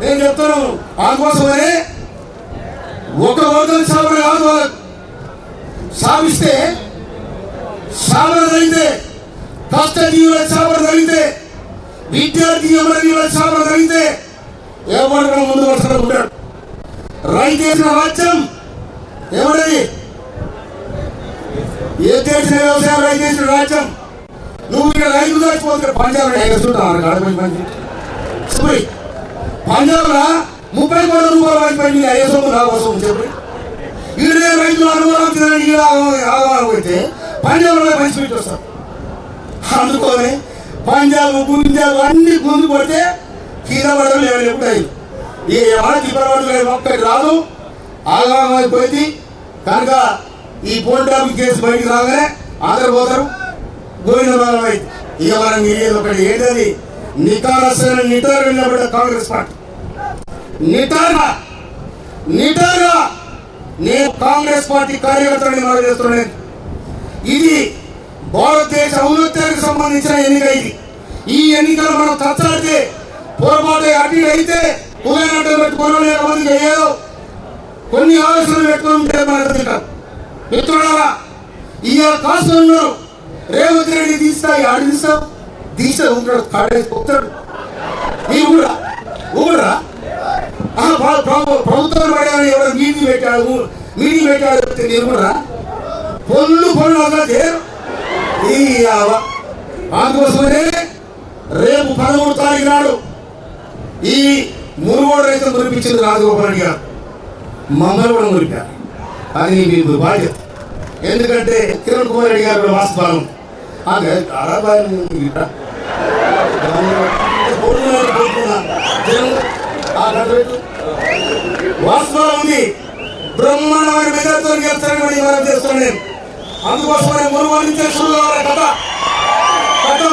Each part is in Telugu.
నేను చెప్తున్నాను. అందుకోసమనే ఒక వర్గం సాగుడు కాదు, వాళ్ళకు సాగిస్తే సాగుడు జరిగితే, కష్టజీవుల సాగుడు జరిగితే, విద్యార్థి అమరజీవుల సాగుడు జరిగితే ఎవరు కూడా ముందు వరుసలో ఉంటాడు. రైతు చేసిన రాజ్యం ఎవడది? ఏ చేసిన వ్యవసాయం రైతు చేసిన రాజ్యం. నువ్వు ఇక్కడ రైతు దాచిపోతే పంజాబ్ పంజాబ్ లా 30 కోట్ల రూపాయలు వాడిపోయింది. అయ్యేసోము రావసోము చెప్పి ఈడే రైతులు అనుభవం ఆగమైతే పంజాబ్ లో పంచిపెట్టి వస్తారు. అందుకోని పంజాబ్ గుంజాబ్ అన్ని ముందు పడితే కింద పడడం లేవుతాయి. ఈ ఎవరికి ఒక్కటి రాదు, ఆగమైపోయింది. కనుక ఈ పోటాబు కేసు బయటికి రాగానే అందరు పోతారు, గోవిందరావు అయింది. ఇక మనం ఏది ఒకటి ఏంటది, నిటారసైన నిటారు నిలబడ్డ కాంగ్రెస్ పార్టీ నిటారుగా నేను కాంగ్రెస్ పార్టీ కార్యకర్తలని మనం చేస్తున్నాను. ఇది భారతదేశ ఔన్నత్యానికి సంబంధించిన ఎన్నిక. ఈ ఎన్నికలు మనం తచ్చాడితే పొరపాటు అటు అయితే ఉదయనట్టు పెట్టుకోవడం, లేకపోతే ఏదో కొన్ని ఆలోచనలు పెట్టుకుని ఉంటే మనకు తింటారు. మిత్రులారా, ఈ కాస్త ఉన్నారు. రేవంత్ రెడ్డి తీస్తాయి ఆడి తీస్తే ఉంటాడు, కాడేసి పోతాడు. మీరు కూడా ప్రభుత్వం పడాలని ఎవరు మీటింగ్ పెట్టాడు మీరు కూడా పనులు అదే. అందుకోసమే రేపు 13వ తారీఖు నాడు ఈ మునుగోడు రైతు మురిపించింది రాజగోపాల్ రెడ్డి గారు, మమ్మల్ని కూడా మురిపారు. అది మీకు బాధ్యత. ఎందుకంటే కిరణ్ కుమార్ రెడ్డి గారు వాస్తవం వాస్తవం ఉంది. బ్రహ్మాండమైన మెజార్టీతో గెలుస్తారని మనం చేస్తున్నాను. అందుకోసమే మునుగోడు నుంచే షురు కావాలి కథ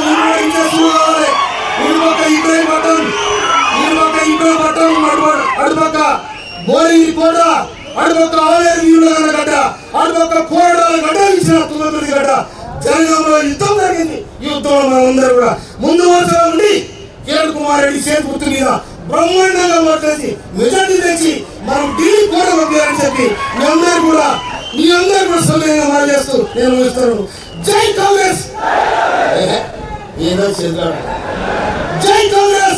మునుగోడు నుంచే షురు కావాలి. ఇటుపక్క ఇబ్రాహీం పట్టణం అటుపక్క బోరింగ్ కోట, అటుపక్క ఆలేరు గడ్డ, అటుపక్క కోరడాల గడ్డ ఇచ్చిన తుంగతుర్తి గడ్డ. జనగాంలో యుద్ధం జరిగింది. యుద్ధంలో మనం అందరూ కూడా ముందు వరుసలో ఉండి కిరణ్ కుమార్ రెడ్డి చేతి గుర్తు మీద బ్రహ్మాండంగా ఓట్లేసి మెజార్టీ తెచ్చి మనం ఢిల్లీ కూడా పంపించాలని చెప్పి మీ అందరూ కూడా సమయంగా మనం చేస్తూ నేను ముగిస్తున్నాను. జై కాంగ్రెస్. ఏదో చేద్దాం. జై కాంగ్రెస్.